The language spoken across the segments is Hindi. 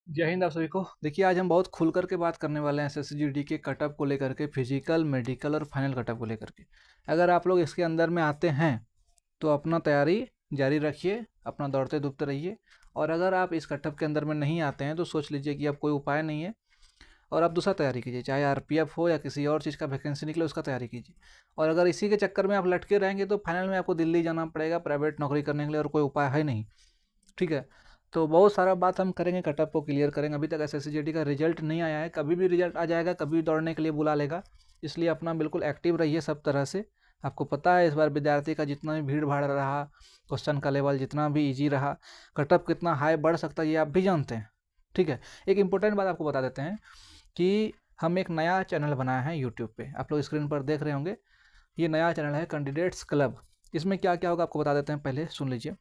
जय हिंद आप सभी को। देखिए, आज हम बहुत खुल कर के बात करने वाले हैं एसएससी के कटअप को लेकर के, फिजिकल, मेडिकल और फाइनल कटअप को लेकर के। अगर आप लोग इसके अंदर में आते हैं तो अपना तैयारी जारी रखिए, अपना दौड़ते धूपते रहिए। और अगर आप इस कटअप के अंदर में नहीं आते हैं तो सोच लीजिए कि अब कोई उपाय नहीं है और आप दूसरा तैयारी कीजिए, चाहे आरपीएफ हो या किसी और चीज़ का वैकेंसी निकले उसका तैयारी कीजिए। और अगर इसी के चक्कर में आप लटके रहेंगे तो फाइनल में आपको दिल्ली जाना पड़ेगा प्राइवेट नौकरी करने के लिए, और कोई उपाय है नहीं। ठीक है, तो बहुत सारा बात हम करेंगे, कटअप को क्लियर करेंगे। अभी तक एसएससी का रिजल्ट नहीं आया है, कभी भी रिजल्ट आ जाएगा, कभी दौड़ने के लिए बुला लेगा। इसलिए अपना बिल्कुल एक्टिव रहिए सब तरह से। आपको पता है इस बार विद्यार्थी का जितना भी भीड़ भाड़ रहा, क्वेश्चन का लेवल जितना भी इजी रहा, कटअप कितना हाई बढ़ सकता है ये आप भी जानते हैं। ठीक है, एक इंपॉर्टेंट बात आपको बता देते हैं कि हम एक नया चैनल बनाया है यूट्यूब पे, आप लोग स्क्रीन पर देख रहे होंगे। ये नया चैनल है कैंडिडेट्स क्लब। इसमें क्या क्या होगा आपको बता देते हैं, पहले सुन लीजिए।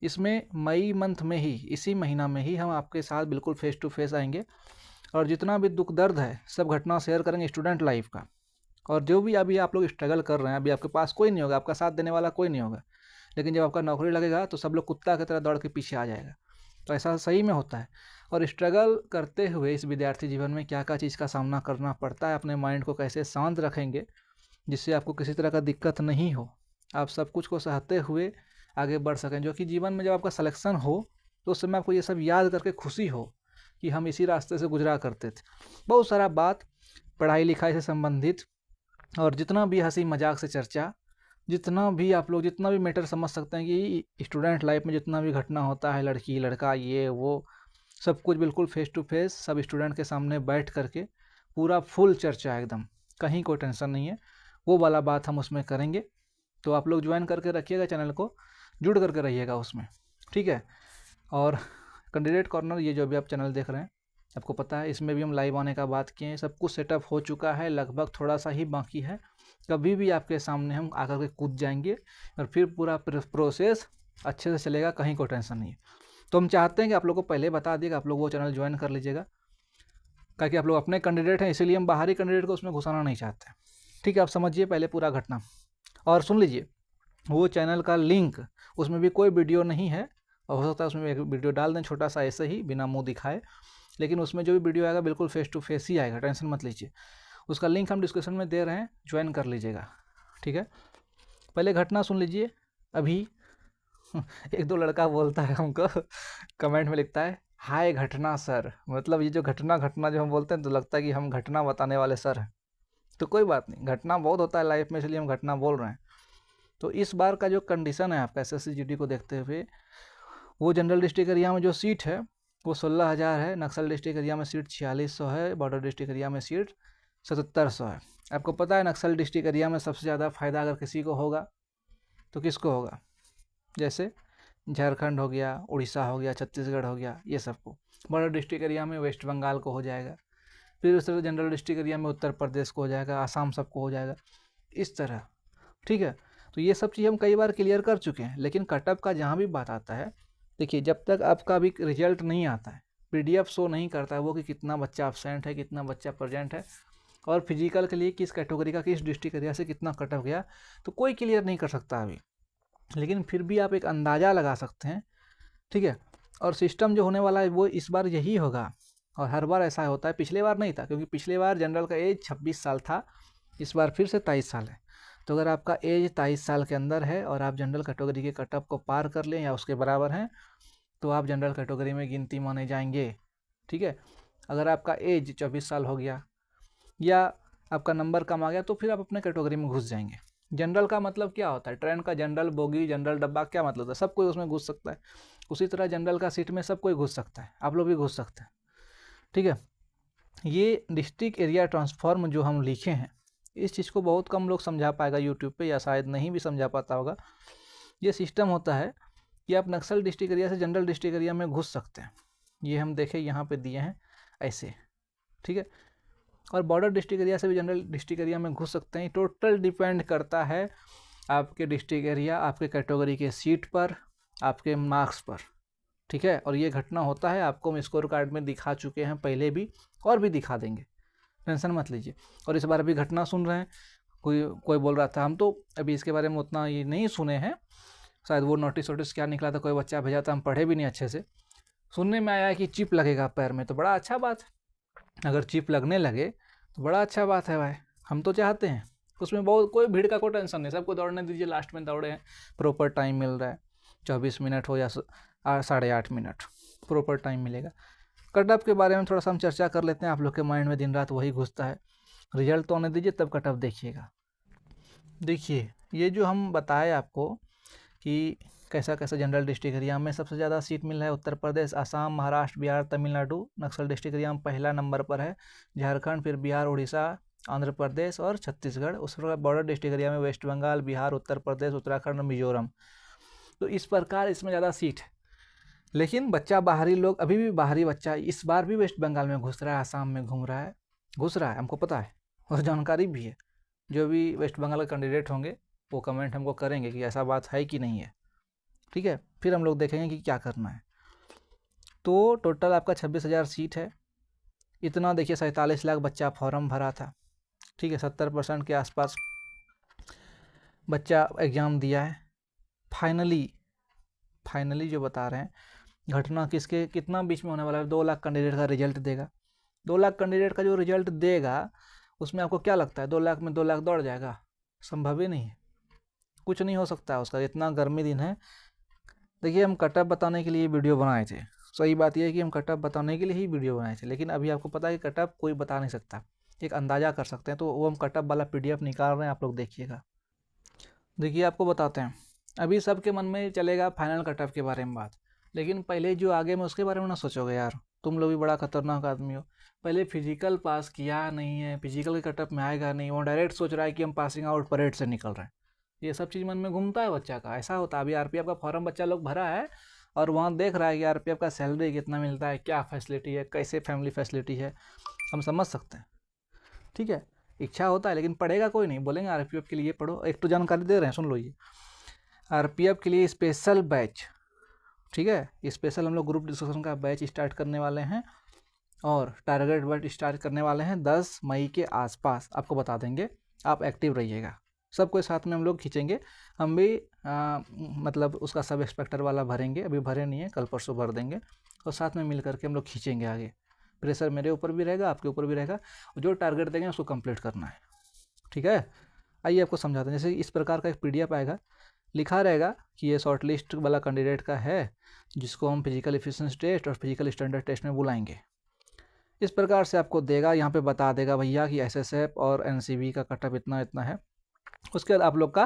इसमें मई मंथ में ही, इसी महीना में ही हम आपके साथ बिल्कुल फेस टू फेस आएंगे और जितना भी दुख दर्द है सब घटना शेयर करेंगे स्टूडेंट लाइफ का। और जो भी अभी आप लोग स्ट्रगल कर रहे हैं, अभी आपके पास कोई नहीं होगा, आपका साथ देने वाला कोई नहीं होगा, लेकिन जब आपका नौकरी लगेगा तो सब लोग कुत्ता की तरह दौड़ के पीछे आ जाएगा। तो ऐसा सही में होता है। और स्ट्रगल करते हुए इस विद्यार्थी जीवन में क्या क्या चीज़ का सामना करना पड़ता है, अपने माइंड को कैसे शांत रखेंगे जिससे आपको किसी तरह का दिक्कत नहीं हो, आप सब कुछ को सहते हुए आगे बढ़ सकें, जो कि जीवन में जब आपका सिलेक्शन हो तो उस समय आपको ये सब याद करके खुशी हो कि हम इसी रास्ते से गुजरा करते थे। बहुत सारा बात पढ़ाई लिखाई से संबंधित, और जितना भी हंसी मजाक से चर्चा, जितना भी आप लोग जितना भी मैटर समझ सकते हैं कि स्टूडेंट लाइफ में जितना भी घटना होता है, लड़की लड़का ये वो, सब कुछ बिल्कुल फेस टू फेस सब स्टूडेंट के सामने बैठ करके पूरा फुल चर्चा, एकदम कहीं कोई टेंशन नहीं है, वो वाला बात हम उसमें करेंगे। तो आप लोग ज्वाइन करके रखिएगा चैनल को, जुड़ करके रहिएगा उसमें। ठीक है, और कैंडिडेट कॉर्नर ये जो भी आप चैनल देख रहे हैं, आपको पता है इसमें भी हम लाइव आने का बात किए हैं, सब कुछ सेटअप हो चुका है, लगभग थोड़ा सा ही बाकी है। कभी भी आपके सामने हम आकर के कूद जाएंगे और फिर पूरा प्रोसेस अच्छे से चलेगा, कहीं कोई टेंशन नहीं है। तो हम चाहते हैं कि आप लोग को पहले बता दिएगा, आप लोग वो चैनल ज्वाइन कर लीजिएगा, ताकि आप लोग अपने कैंडिडेट हैं, इसीलिए हम बाहरी कैंडिडेट को उसमें घुसाना नहीं चाहते। ठीक है, आप समझिए पहले पूरा घटना और सुन लीजिए। वो चैनल का लिंक, उसमें भी कोई वीडियो नहीं है, और हो सकता है उसमें एक वीडियो डाल दें छोटा सा ऐसे ही बिना मुंह दिखाए, लेकिन उसमें जो भी वीडियो आएगा बिल्कुल फेस टू फेस ही आएगा, टेंशन मत लीजिए। उसका लिंक हम डिस्क्रिप्शन में दे रहे हैं, ज्वाइन कर लीजिएगा। ठीक है, पहले घटना सुन लीजिए। अभी एक दो लड़का बोलता है हमको, कमेंट में लिखता है हाय घटना सर, मतलब ये जो घटना घटना जो हम बोलते हैं तो लगता है कि हम घटना बताने वाले सर हैं। तो कोई बात नहीं, घटना बहुत होता है लाइफ में, इसलिए हम घटना बोल रहे हैं। तो इस बार का जो कंडीशन है आपका एसएससी को देखते हुए, वो जनरल डिस्ट्रिक्ट एरिया में जो सीट है वो 16,000 है, नक्सल डिस्ट्रिक्ट एरिया में सीट 4600 है, बॉर्डर डिस्ट्रिक्ट एरिया में सीट 7700 है। आपको पता है नक्सल डिस्ट्रिक्ट एरिया में सबसे ज़्यादा फ़ायदा अगर किसी को होगा तो किसको होगा, जैसे झारखंड हो गया, उड़ीसा हो गया, छत्तीसगढ़ हो गया, ये सबको। बॉर्डर डिस्ट्रिक्ट एरिया में वेस्ट बंगाल को हो जाएगा, फिर उस तरह जनरल डिस्ट्रिक्ट एरिया में उत्तर प्रदेश को हो जाएगा, आसाम सबको हो जाएगा, इस तरह। ठीक है, तो ये सब चीज़ हम कई बार क्लियर कर चुके हैं। लेकिन कटअप का जहाँ भी बात आता है, देखिए जब तक आपका भी रिजल्ट नहीं आता है, पीडीएफ शो नहीं करता है वो कि कितना बच्चा एब्सेंट है, कितना बच्चा प्रेजेंट है, और फिजिकल के लिए किस कैटेगरी का किस डिस्ट्रिक्ट एरिया से कितना कटअप गया, तो कोई क्लियर नहीं कर सकता अभी। लेकिन फिर भी आप एक अंदाज़ा लगा सकते हैं। ठीक है, और सिस्टम जो होने वाला है वो इस बार यही होगा, और हर बार ऐसा होता है। पिछले बार नहीं था, क्योंकि पिछले बार जनरल का एज 26 साल था, इस बार फिर से 23 साल है। तो अगर आपका एज 23 साल के अंदर है और आप जनरल कैटेगरी के कटअप को पार कर लें या उसके बराबर हैं, तो आप जनरल कैटेगरी में गिनती माने जाएंगे। ठीक है, अगर आपका एज 24 साल हो गया या आपका नंबर कम आ गया तो फिर आप अपने कैटेगरी में घुस जाएंगे। जनरल का मतलब क्या होता है, ट्रेन का जनरल बोगी, जनरल डब्बा, क्या मतलब होता है, सब कोई उसमें घुस सकता है। उसी तरह जनरल का सीट में सब कोई घुस सकता है, आप लोग भी घुस सकते हैं। ठीक है, ये डिस्ट्रिक्ट एरिया ट्रांसफॉर्म जो हम लिखे हैं, इस चीज़ को बहुत कम लोग समझा पाएगा यूट्यूब पे, या शायद नहीं भी समझा पाता होगा। ये सिस्टम होता है कि आप नक्सल डिस्ट्रिक्ट एरिया से जनरल डिस्ट्रिक्ट एरिया में घुस सकते हैं। ये हम देखें यहाँ पे दिए हैं ऐसे। ठीक है, और बॉर्डर डिस्ट्रिक्ट एरिया से भी जनरल डिस्ट्रिक्ट एरिया में घुस सकते हैं। टोटल डिपेंड करता है आपके डिस्ट्रिक्ट एरिया, आपके कैटेगरी के सीट पर, आपके मार्क्स पर। ठीक है, और ये घटना होता है, आपको हम स्कोर कार्ड में दिखा चुके हैं पहले भी, और भी दिखा देंगे, टेंशन मत लीजिए। और इस बार अभी घटना सुन रहे हैं, कोई बोल रहा था, हम तो अभी इसके बारे में उतना ये नहीं सुने हैं, शायद वो नोटिस वोटिस क्या निकला था, कोई बच्चा भेजा था, हम पढ़े भी नहीं अच्छे से। सुनने में आया है कि चिप लगेगा पैर में, तो बड़ा अच्छा बात है। अगर चिप लगने लगे तो बड़ा अच्छा बात है भाई, हम तो चाहते हैं। उसमें बहुत कोई भीड़ का कोई टेंशन नहीं, सबको दौड़ने दीजिए, लास्ट में दौड़े हैं, प्रॉपर टाइम मिल रहा है, 24 मिनट हो या 8.5 मिनट, प्रॉपर टाइम मिलेगा। कटअप के बारे में थोड़ा सा हम चर्चा कर लेते हैं, आप लोग के माइंड में दिन रात वही घुसता है। रिजल्ट तो आने दीजिए तब कटअप देखिएगा। देखिए ये जो हम बताए आपको कि कैसा कैसा जनरल डिस्ट्रिक्ट एरिया में सबसे ज़्यादा सीट मिल रहा है, उत्तर प्रदेश, असम, महाराष्ट्र, बिहार, तमिलनाडु नक्सल डिस्ट्रिक्ट एरिया में पहला नंबर पर है, झारखंड, फिर बिहार, उड़ीसा, आंध्र प्रदेश और छत्तीसगढ़। उस प्रकार बॉर्डर डिस्ट्रिक्ट एरिया में वेस्ट बंगाल, बिहार, उत्तर प्रदेश, उत्तराखंड और मिजोरम। तो इस प्रकार इसमें ज़्यादा सीट है। लेकिन बच्चा बाहरी लोग, अभी भी बाहरी बच्चा इस बार भी वेस्ट बंगाल में घुस रहा है, आसाम में घुस रहा है, हमको पता है और जानकारी भी है। जो भी वेस्ट बंगाल के कैंडिडेट होंगे वो कमेंट हमको करेंगे कि ऐसा बात है कि नहीं है, ठीक है। फिर हम लोग देखेंगे कि क्या करना है। तो टोटल आपका 26,000 सीट है। इतना देखिए 47 लाख बच्चा फॉर्म भरा था, ठीक है। 70% के आसपास बच्चा एग्ज़ाम दिया है। फाइनली जो बता रहे हैं घटना किसके कितना बीच में होने वाला है, 2 लाख कैंडिडेट का रिजल्ट देगा। 2 लाख कैंडिडेट का जो रिजल्ट देगा उसमें आपको क्या लगता है 2 लाख में 2 लाख दौड़ जाएगा? संभव ही नहीं है, कुछ नहीं हो सकता उसका। इतना गर्मी दिन है। देखिए हम कटअप बताने के लिए वीडियो बनाए थे, सही बात यह है कि हम कटअप बताने के लिए ही वीडियो बनाए थे, लेकिन अभी आपको पता है कि कटअप कोई बता नहीं सकता, एक अंदाज़ा कर सकते हैं। तो वो हम कटअप वाला PDF निकाल रहे हैं, आप लोग देखिएगा। देखिए आपको बताते हैं, अभी सबके मन में चलेगा फाइनल कटअप के बारे में बात, लेकिन पहले जो आगे में उसके बारे में ना सोचोगे यार, तुम लोग भी बड़ा खतरनाक आदमी हो। पहले फिजिकल पास किया नहीं है, फिजिकल के कटअप में आएगा नहीं, वो डायरेक्ट सोच रहा है कि हम पासिंग आउट परेड से निकल रहे हैं। ये सब चीज़ मन में घूमता है बच्चा का, ऐसा होता है। अभी RPF का फॉर्म बच्चा लोग भरा है और वहाँ देख रहा है कि RPF का सैलरी कितना मिलता है, क्या फैसिलिटी है, कैसे फैमिली फैसिलिटी है, हम समझ सकते हैं, ठीक है। इच्छा होता है लेकिन पढ़ेगा कोई नहीं, बोलेंगे RPF के लिए पढ़ो। एक तो जानकारी दे रहे हैं, सुन लो। ये RPF के लिए स्पेशल बैच, ठीक है, स्पेशल हम लोग ग्रुप डिस्कशन का बैच स्टार्ट करने वाले हैं और टारगेट बैच स्टार्ट करने वाले हैं 10 मई के आसपास, आपको बता देंगे। आप एक्टिव रहिएगा, सबको साथ में हम लोग खींचेंगे। हम भी मतलब उसका सब इंस्पेक्टर वाला भरेंगे, अभी भरे नहीं है, कल परसों भर देंगे और साथ में मिल करके हम लोग खींचेंगे आगे। प्रेशर मेरे ऊपर भी रहेगा, आपके ऊपर भी रहेगा, जो टारगेट देंगे उसको कंप्लीट करना है, ठीक है। आइए आपको समझाते हैं। जैसे इस प्रकार का एक PDF आएगा, लिखा रहेगा कि ये शॉर्ट लिस्ट वाला कैंडिडेट का है जिसको हम फिजिकल एफिशिएंसी टेस्ट और फिजिकल स्टैंडर्ड टेस्ट में बुलाएंगे। इस प्रकार से आपको देगा, यहाँ पे बता देगा भैया कि SSF और NCB का कटअप इतना इतना है। उसके बाद आप लोग का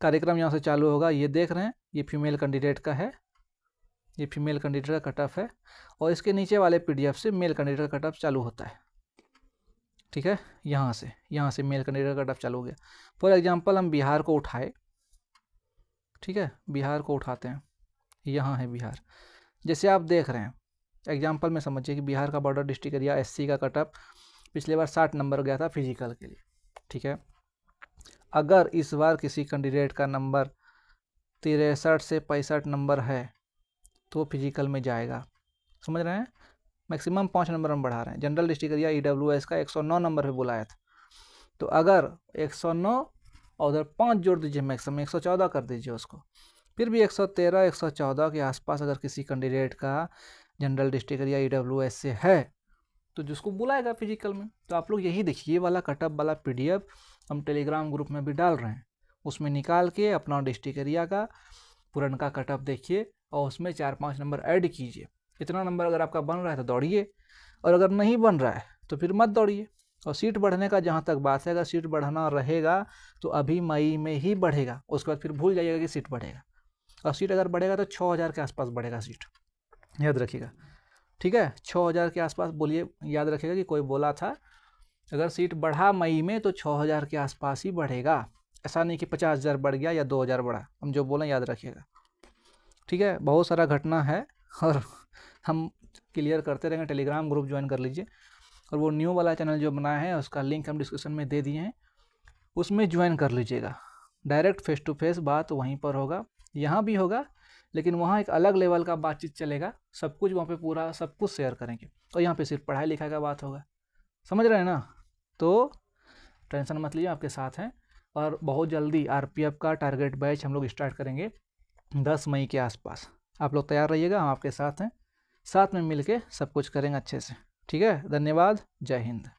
कार्यक्रम यहाँ से चालू होगा। ये देख रहे हैं, ये फीमेल कैंडिडेट का है, ये फीमेल कैंडिडेट का कटअप है और इसके नीचे वाले PDF से मेल कैंडिडेट का कटअप चालू होता है, ठीक है। यहाँ से मेल कैंडिडेट का कटअप चालू हो गया। फॉर एग्जांपल हम बिहार को उठाए, ठीक है, बिहार को उठाते हैं, यहाँ है बिहार। जैसे आप देख रहे हैं एग्जांपल में, समझिए कि बिहार का बॉर्डर डिस्ट्रिक्ट एरिया SC का कटअप पिछले बार 60 नंबर गया था फिजिकल के लिए, ठीक है। अगर इस बार किसी कैंडिडेट का नंबर 63 से 65 नंबर है तो फिजिकल में जाएगा, समझ रहे हैं। मैक्सिमम 5 नंबर हम बढ़ा रहे हैं। जनरल डिस्ट्रिक्ट एरिया EWS का 109 नंबर पे बुलाया था, तो अगर 109 और उधर 5 जोड़ दीजिए, मैक्सिमम 114 कर दीजिए उसको, फिर भी 113 114 के आसपास अगर किसी कैंडिडेट का जनरल डिस्ट्रिक्ट एरिया EWS से है तो जिसको बुलाएगा फिजिकल में। तो आप लोग यही देखिए, ये वाला कटअप वाला PDF हम टेलीग्राम ग्रुप में भी डाल रहे हैं, उसमें निकाल के अपना डिस्ट्रिक्ट एरिया का पुराना कटअप देखिए और उसमें 4-5 नंबर ऐड कीजिए। इतना नंबर अगर आपका बन रहा है तो दौड़िए, और अगर नहीं बन रहा है तो फिर मत दौड़िए। और सीट बढ़ने का जहाँ तक बात है, अगर सीट बढ़ना रहेगा तो अभी मई में ही बढ़ेगा, उसके बाद फिर भूल जाइएगा कि सीट बढ़ेगा। और सीट अगर बढ़ेगा तो 6,000 के आसपास बढ़ेगा सीट, याद रखिएगा, ठीक है। 6,000 के आसपास बोलिए, याद रखिएगा कि कोई बोला था अगर सीट बढ़ा मई में तो 6,000 के आसपास ही बढ़ेगा, ऐसा नहीं कि 50,000 बढ़ गया या 2,000 बढ़ा, हम जो बोलें याद रखिएगा, ठीक है। बहुत सारा घटना है और हम क्लियर करते रहेंगे। टेलीग्राम ग्रुप ज्वाइन कर लीजिए, और वो न्यू वाला चैनल जो बनाया है उसका लिंक हम डिस्क्रिप्शन में दे दिए हैं, उसमें ज्वाइन कर लीजिएगा। डायरेक्ट फेस टू फेस बात वहीं पर होगा, यहाँ भी होगा, लेकिन वहाँ एक अलग लेवल का बातचीत चलेगा, सब कुछ वहाँ पे पूरा सब कुछ शेयर करेंगे। और यहाँ पे सिर्फ पढ़ाई लिखाई का बात होगा, समझ रहे हैं ना। तो टेंशन मत लीजिए, आपके साथ हैं। और बहुत जल्दी RPF का टारगेट बैच हम लोग स्टार्ट करेंगे 10 मई के आसपास। आप लोग तैयार रहिएगा, हम आपके साथ हैं। साथ में मिल के सब कुछ करेंगे अच्छे से। ठीक है, धन्यवाद, जय हिंद।